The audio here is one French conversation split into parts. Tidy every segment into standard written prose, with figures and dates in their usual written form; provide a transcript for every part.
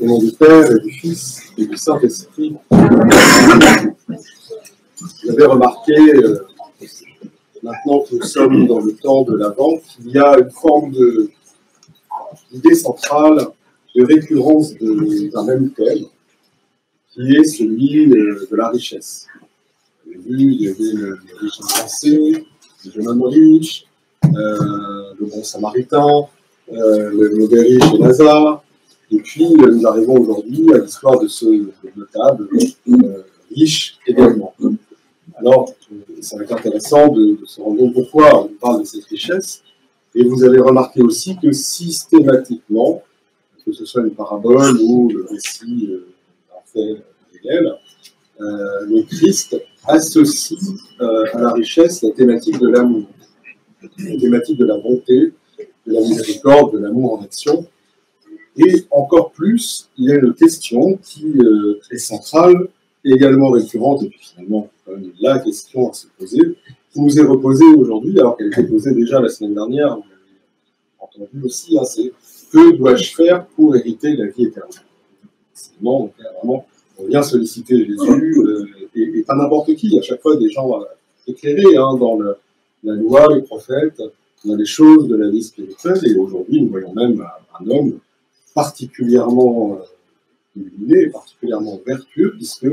Au nom du Père et du Fils et du Saint-Esprit. Vous avez remarqué, maintenant que nous sommes dans le temps de l'Avent, qu'il y a une forme d'idée centrale de récurrence d'un même thème, qui est celui de la richesse. Vous avez vu, il y avait le riche insensé, le jeune homme riche, le bon samaritain, le mauvais riche et Lazare. Et puis, nous arrivons aujourd'hui à l'histoire de ce notable riche également. Alors, ça va être intéressant de se rendre compte pourquoi on parle de cette richesse. Et vous avez remarqué aussi que systématiquement, que ce soit une parabole ou le récit d'un fait réel, le Christ associe à la richesse la thématique de l'amour, la thématique de la bonté, de la miséricorde, de l'amour en action. Et encore plus, il y a une question qui est centrale, et également récurrente, et puis finalement, quand même, la question à se poser, qui nous est reposée aujourd'hui, alors qu'elle était posée déjà la semaine dernière, vous l'avez entendu aussi, hein, c'est que dois-je faire pour hériter la vie éternelle? Sinon, vraiment, on vient solliciter Jésus, et pas n'importe qui, à chaque fois des gens éclairés dans la loi, les prophètes, dans les choses de la vie spirituelle, et aujourd'hui, nous voyons même un homme particulièrement illuminé, particulièrement vertueux, puisque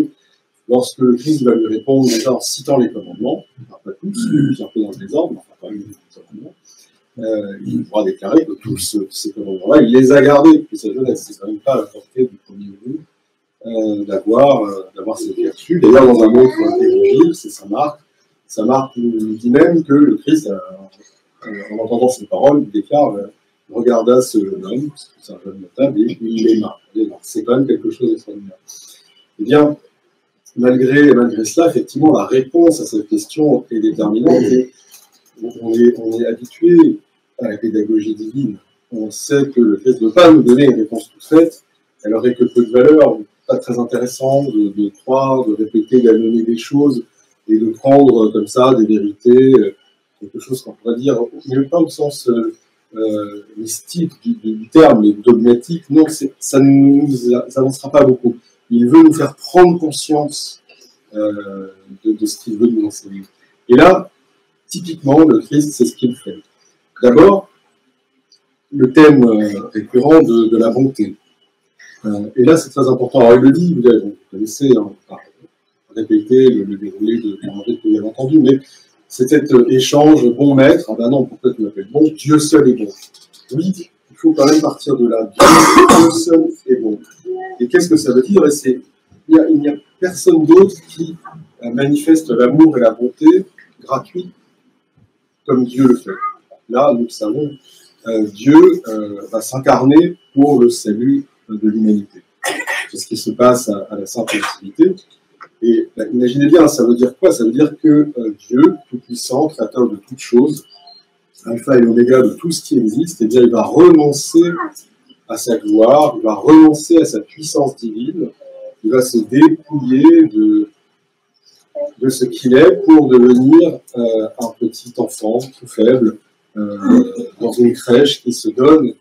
lorsque le Christ va lui répondre déjà en citant les commandements, enfin, pas tous, un peu dans le désordre, mais enfin quand même les commandements, il pourra déclarer que tous ces commandements-là, il les a gardés depuis sa jeunesse. C'est quand même pas à la portée du premier venu d'avoir cette vertu. D'ailleurs, dans un autre évangile, c'est Saint Marc. Saint Marc nous dit même que le Christ, en entendant ces paroles, il déclare regarda ce jeune homme, parce que c'est un jeune notable, et il l'aima. C'est quand même quelque chose d'extraordinaire. Eh bien, malgré cela, effectivement, la réponse à cette question est déterminante. Et on est habitué à la pédagogie divine. On sait que le Christ ne veut pas nous donner une réponse toute faite. Elle aurait que peu de valeur, pas très intéressant de croire, de répéter, d'amener des choses et de prendre comme ça des vérités, quelque chose qu'on pourrait dire, mais pas au sens mystique du terme, mais dogmatique. Non, ça ne nous avancera pas beaucoup. Il veut nous faire prendre conscience de ce qu'il veut nous enseigner. Et là, typiquement, le Christ, c'est ce qu'il fait. D'abord, le thème récurrent de la bonté. Et là, c'est très important. Alors, il le dit, vous connaissez, répéter le déroulé de l'Évangile que vous avez entendu, mais c'est cet échange bon maître. Ah ben non, pourquoi tu m'appelles bon? Dieu seul est bon. Oui, il faut quand même partir de là. Dieu seul est bon. Et qu'est-ce que ça veut dire? Il n'y a personne d'autre qui manifeste l'amour et la bonté gratuit comme Dieu le fait. Là, nous le savons, Dieu va s'incarner pour le salut de l'humanité. C'est ce qui se passe à la Sainte Trinité. Et imaginez bien, ça veut dire quoi? Ça veut dire que Dieu, tout-puissant, créateur de toutes choses, alpha et l'oméga de tout ce qui existe, eh bien, il va renoncer à sa gloire, il va renoncer à sa puissance divine, il va se dépouiller de ce qu'il est pour devenir un petit enfant tout faible dans une crèche qui se donne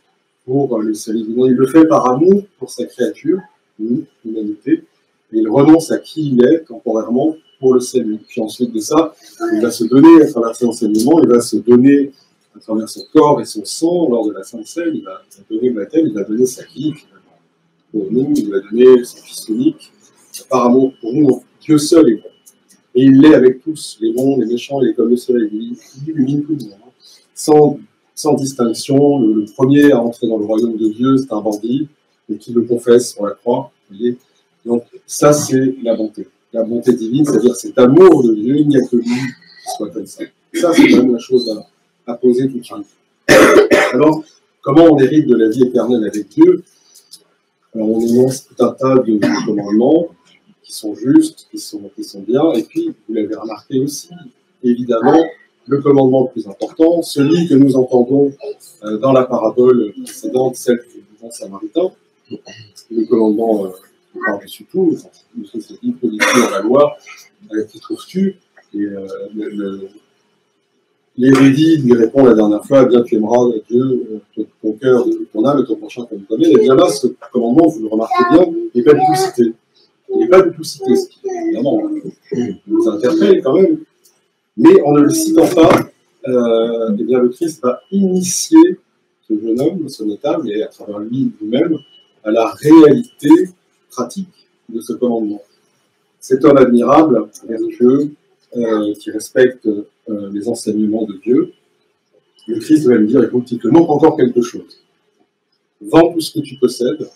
pour le salut du monde. Il le fait par amour pour sa créature, nous, l'humanité, et il renonce à qui il est temporairement pour le salut. Puis ensuite de ça, il va se donner à travers ses enseignements, il va se donner à travers son corps et son sang lors de la Sainte Seine, il va donner le baptême, il va donner sa vie finalement pour nous, il va donner son Fils unique par amour pour nous. Dieu seul est bon. Et il l'est avec tous, les bons, les méchants, il est comme le soleil, il illumine tout le monde, sans distinction. Le premier à entrer dans le royaume de Dieu, c'est un bandit, et qui le confesse sur la croix. Vous voyez. Donc ça, c'est la bonté divine, c'est-à-dire cet amour de Dieu, il n'y a que lui qui soit comme ça. Ça, c'est quand même la chose à poser tout de suite. Alors, comment on hérite de la vie éternelle avec Dieu? Alors, on énonce tout un tas de commandements qui sont justes, qui sont bien, et puis, vous l'avez remarqué aussi, évidemment, le commandement le plus important, celui que nous entendons dans la parabole précédente, celle du bon samaritain, le commandement par-dessus tout, c'est dit que dans la loi, qui trouves-tu, et l'érudit lui répond la dernière fois, bien tu aimeras Dieu, ton cœur, ton âme et ton prochain comme toi-même. Et bien là, ce commandement, vous le remarquez bien, n'est pas du tout cité. Il n'est pas du tout cité, ce qui évidemment nous interpelle quand même. Mais en ne le citant pas, eh bien, le Christ va initier ce jeune homme, ce notable, et à travers lui-même, à la réalité pratique de ce commandement. Cet homme admirable, vertueux, qui respecte les enseignements de Dieu, le Christ va lui dire, écoute, il te manque encore quelque chose. Vends tout ce que tu possèdes,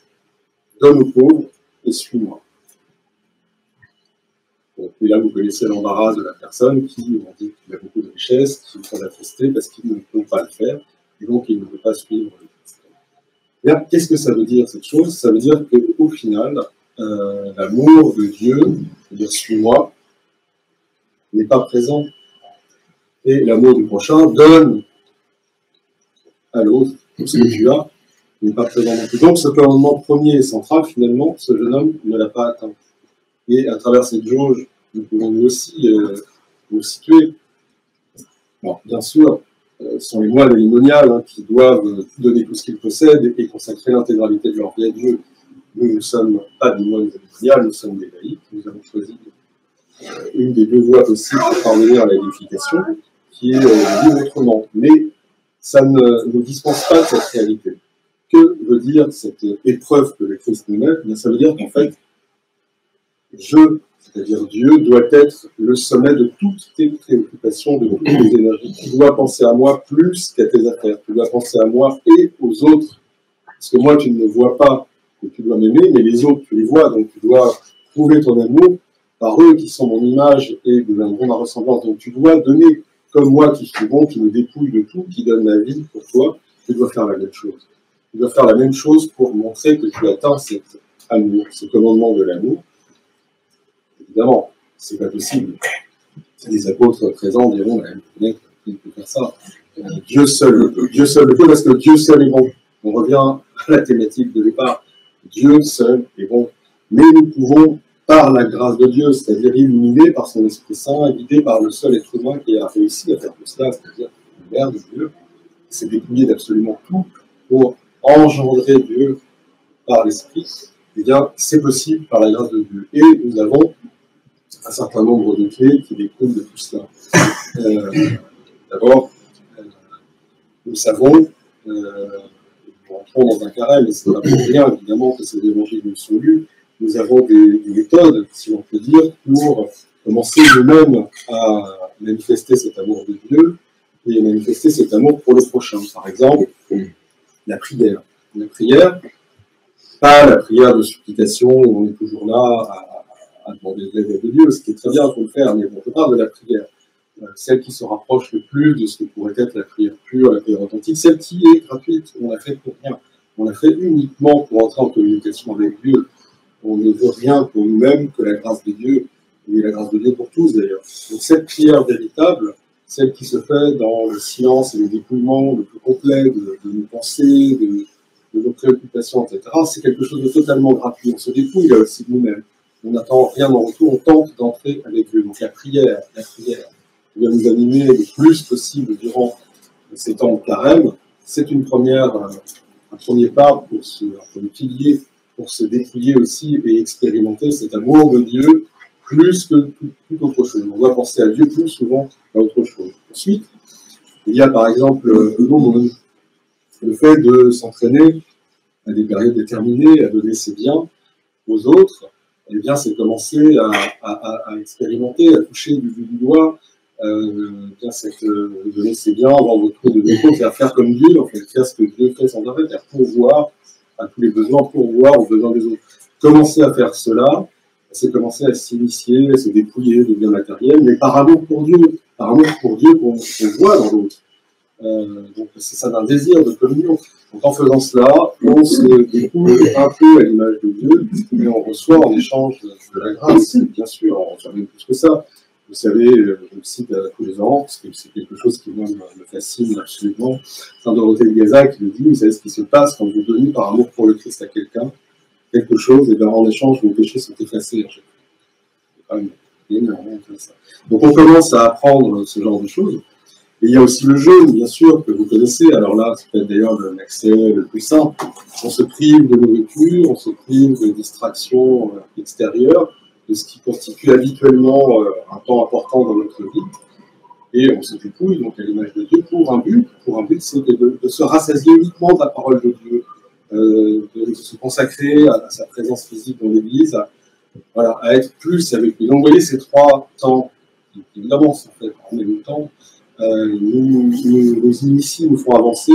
donne aux pauvres et suis-moi. Et là, vous connaissez l'embarras de la personne qui on dit qu'il a beaucoup de richesses, qui veut l'attester parce qu'il ne peut pas le faire, et donc il ne veut pas suivre le Christ. Bien, qu'est-ce que ça veut dire, cette chose? Ça veut dire qu'au final, l'amour de Dieu, c'est-à-dire suis-moi, n'est pas présent. Et l'amour du prochain donne à l'autre tout ce que tu as, n'est pas présent non plus. Donc ce commandement premier et central, finalement, ce jeune homme ne l'a pas atteint. Et à travers cette jauge, nous pouvons nous aussi nous situer. Bon, bien sûr, ce sont les moines limoniales qui doivent donner tout ce qu'ils possèdent et consacrer l'intégralité de leur vie à Dieu. Nous ne sommes pas des moines limoniales, nous sommes des laïcs. Nous avons choisi une des deux voies possibles pour parvenir à la laïfication, qui est de vivre autrement. Mais ça ne nous dispense pas de cette réalité. Que veut dire cette épreuve que le Christ nous met? Ça veut dire qu'en fait, c'est-à-dire Dieu, doit être le sommet de toutes tes préoccupations, de toutes tes énergies. Tu dois penser à moi plus qu'à tes affaires. Tu dois penser à moi et aux autres. Parce que moi, tu ne me vois pas, que tu dois m'aimer, mais les autres, tu les vois. Donc, tu dois prouver ton amour par eux qui sont mon image et deviendront ma ressemblance. Donc, tu dois donner, comme moi qui suis bon, qui me dépouille de tout, qui donne ma vie pour toi, tu dois faire la même chose. Tu dois faire la même chose pour montrer que tu atteins cet amour, ce commandement de l'amour. Évidemment, c'est pas possible. Les apôtres présents diront, il peut faire ça. Dieu seul le peut, parce que Dieu seul est bon. On revient à la thématique de départ. Dieu seul est bon. Mais nous pouvons, par la grâce de Dieu, c'est-à-dire illuminés par son Esprit Saint, guidés par le seul être humain qui a réussi à faire tout cela, c'est-à-dire le Père de Dieu, qui s'est dépouillé d'absolument tout pour engendrer Dieu par l'Esprit, eh bien, c'est possible par la grâce de Dieu. Et nous avons un certain nombre de clés qui découlent de tout cela. D'abord, nous savons, nous rentrons dans un carré, mais ce n'est pas pour rien, évidemment, que ces évangiles nous sont lus. Nous avons des méthodes, si on peut dire, pour commencer nous-mêmes à manifester cet amour de Dieu et à manifester cet amour pour le prochain. Par exemple, la prière. La prière, pas la prière de supplication où on est toujours là à demander l'aide de Dieu, ce qui est très bien pour le faire, mais on parle de la prière. Celle qui se rapproche le plus de ce que pourrait être la prière pure, la prière authentique, celle qui est gratuite, on l'a fait pour rien. On l'a fait uniquement pour entrer en communication avec Dieu. On ne veut rien pour nous-mêmes que la grâce de Dieu, et la grâce de Dieu pour tous d'ailleurs. Donc cette prière véritable, celle qui se fait dans le silence et le dépouillement le plus complet de nos pensées, de nos préoccupations, etc., c'est quelque chose de totalement gratuit. On se dépouille là aussi de nous-mêmes. On n'attend rien en retour, on tente d'entrer avec Dieu. Donc la prière qui va nous animer le plus possible durant ces temps de carême, c'est un premier pas pour un pilier, pour se dépouiller aussi et expérimenter cet amour de Dieu plus que toute autre chose. On doit penser à Dieu plus souvent qu'à autre chose. Ensuite, il y a par exemple le fait de s'entraîner à des périodes déterminées, à donner ses biens aux autres. Eh bien, c'est commencer à expérimenter, à toucher du doigt, donner ses biens, vendre le trou de déco, faire comme Dieu, en fait, faire ce que Dieu fait sans arrêt, faire pourvoir à tous les besoins, pourvoir aux besoins des autres. Commencer à faire cela, c'est commencer à s'initier, à se dépouiller de biens matériels, mais par amour pour Dieu qu'on voit dans l'autre. Donc c'est ça d'un désir de communion. Donc en faisant cela, on se dépouille un peu à l'image de Dieu, et on reçoit en échange de la grâce, bien sûr, on reçoit même plus que ça. Vous savez, je le cite tous les ans, parce que c'est quelque chose qui moi, me fascine absolument. Saint Dorothée de Gaza qui le dit, vous savez ce qui se passe quand vous donnez par amour pour le Christ à quelqu'un, quelque chose, et bien en échange, vos péchés sont effacés. C'est quand même énormément comme ça. Donc on commence à apprendre ce genre de choses. Et il y a aussi le jeûne, bien sûr, que vous connaissez. Alors là, c'est peut-être d'ailleurs l'accès le plus simple. On se prive de nourriture, on se prive de distractions extérieures, de ce qui constitue habituellement un temps important dans notre vie. Et on se dépouille, donc à l'image de Dieu, pour un but, c'est de se rassasier uniquement de la parole de Dieu, de se consacrer à sa présence physique dans l'Église, voilà, à être plus avec lui. Donc vous voyez ces trois temps qui avancent en fait en même temps, nous initient, nous font avancer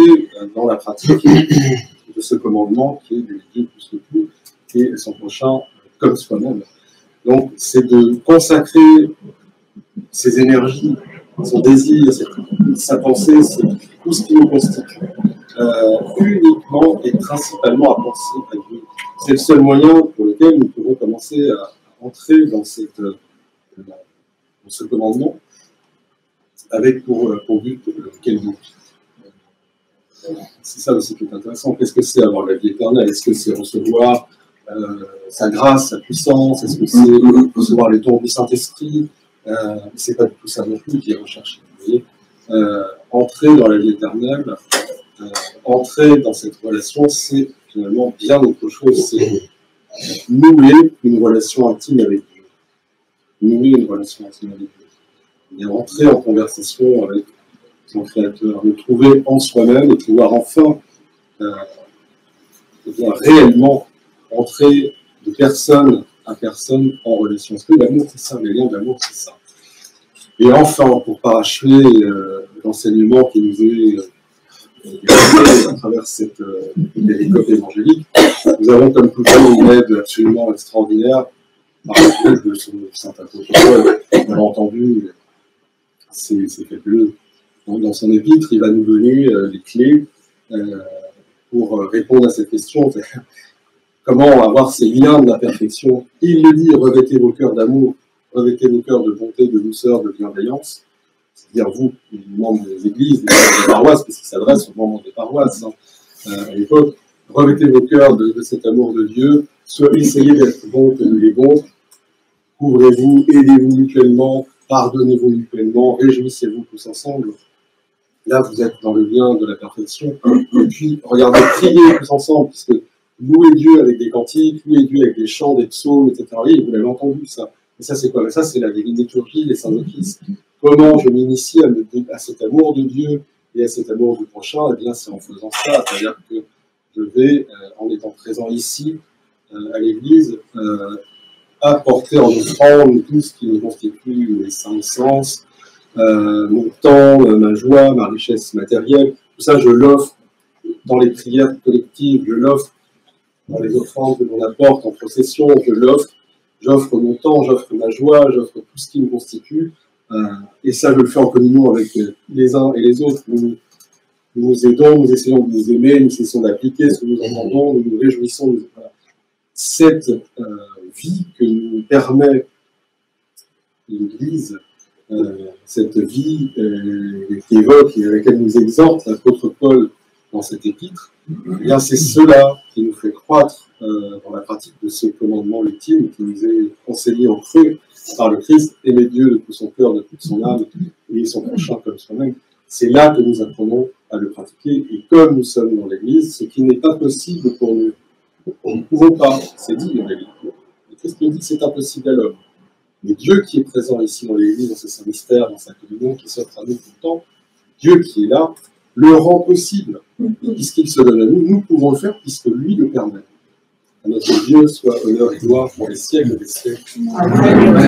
dans la pratique de ce commandement qui est de Dieu plus que tout et son prochain comme soi-même. Donc c'est de consacrer ses énergies, son désir, sa pensée, tout ce qui nous constitue, uniquement et principalement à penser à Dieu. C'est le seul moyen pour lequel nous pouvons commencer à entrer dans ce commandement, avec pour but quel but. C'est ça aussi qui est intéressant. Qu'est-ce que c'est avoir la vie éternelle? Est-ce que c'est recevoir sa grâce, sa puissance? Est-ce que c'est recevoir les dons du Saint-Esprit? C'est pas du tout ça non plus qui est recherché. Vous voyez, entrer dans la vie éternelle, entrer dans cette relation, c'est finalement bien autre chose. C'est nouer une relation intime avec Dieu. Nouer une relation intime avec Dieu. Et entrer en conversation avec son Créateur, le trouver en soi-même et pouvoir enfin réellement entrer de personne à personne en relation. Parce que l'amour, c'est ça, les liens d'amour, c'est ça. Et enfin, pour parachever l'enseignement qui nous est à travers cette péricope évangélique, nous avons comme tout le temps une aide absolument extraordinaire par le de son saint apôtre Paul. On l'a entendu, c'est fabuleux. Dans son épître, il va nous donner les clés pour répondre à cette question. Comment avoir ces liens de la perfection? Il le dit, revêtez vos cœurs d'amour, revêtez vos cœurs de bonté, de douceur, de bienveillance. C'est-à-dire vous, les membres des églises, les membres des paroisses, parce qu'il s'adresse aux membres des paroisses à l'époque. Revêtez vos cœurs de cet amour de Dieu, essayez d'être bons comme il est bon, couvrez-vous, aidez-vous mutuellement, pardonnez-vous mutuellement, réjouissez-vous tous ensemble. Là, vous êtes dans le lien de la perfection. Et puis, regardez, priez tous ensemble, puisque louez Dieu avec des cantiques, louez Dieu avec des chants, des psaumes, etc. Oui, vous l'avez entendu, ça. Et ça, c'est quoi? Ça, c'est la liturgie, les saints offices. Comment je m'initie à cet amour de Dieu et à cet amour du prochain? Eh bien, c'est en faisant ça. C'est-à-dire que je vais, en étant présent ici, à l'Église, apporter en offrande tout ce qui me constitue les cinq sens, mon temps, ma joie, ma richesse matérielle. Tout ça, je l'offre dans les prières collectives, je l'offre dans les offrandes que l'on apporte en procession, je l'offre. J'offre mon temps, j'offre ma joie, j'offre tout ce qui me constitue. Et ça, je le fais en communion avec les uns et les autres. Nous nous aidons, nous essayons de nous aimer, nous essayons d'appliquer ce que nous entendons, nous nous réjouissons. Cette vie que nous permet l'Église, cette vie qui évoque et à laquelle nous exhorte l'apôtre Paul dans cet épître, eh bien c'est cela qui nous fait croître dans la pratique de ce commandement ultime qui nous est enseigné en creux par le Christ, aimer Dieu de tout son cœur, de toute son âme, et son prochain comme soi-même. C'est là que nous apprenons à le pratiquer, et comme nous sommes dans l'Église, ce qui n'est pas possible pour nous. Nous ne pouvons pas, c'est dit dans l'Église. Le Christ nous dit que c'est impossible à l'homme. Mais Dieu qui est présent ici dans l'Église, dans ce saint mystère, dans sa communion, qui s'offre à nous tout le temps, Dieu qui est là, le rend possible. Puisqu'il se donne à nous, nous pouvons le faire puisque lui le permet. À notre Dieu soit honneur et gloire pour les siècles des siècles. Amen.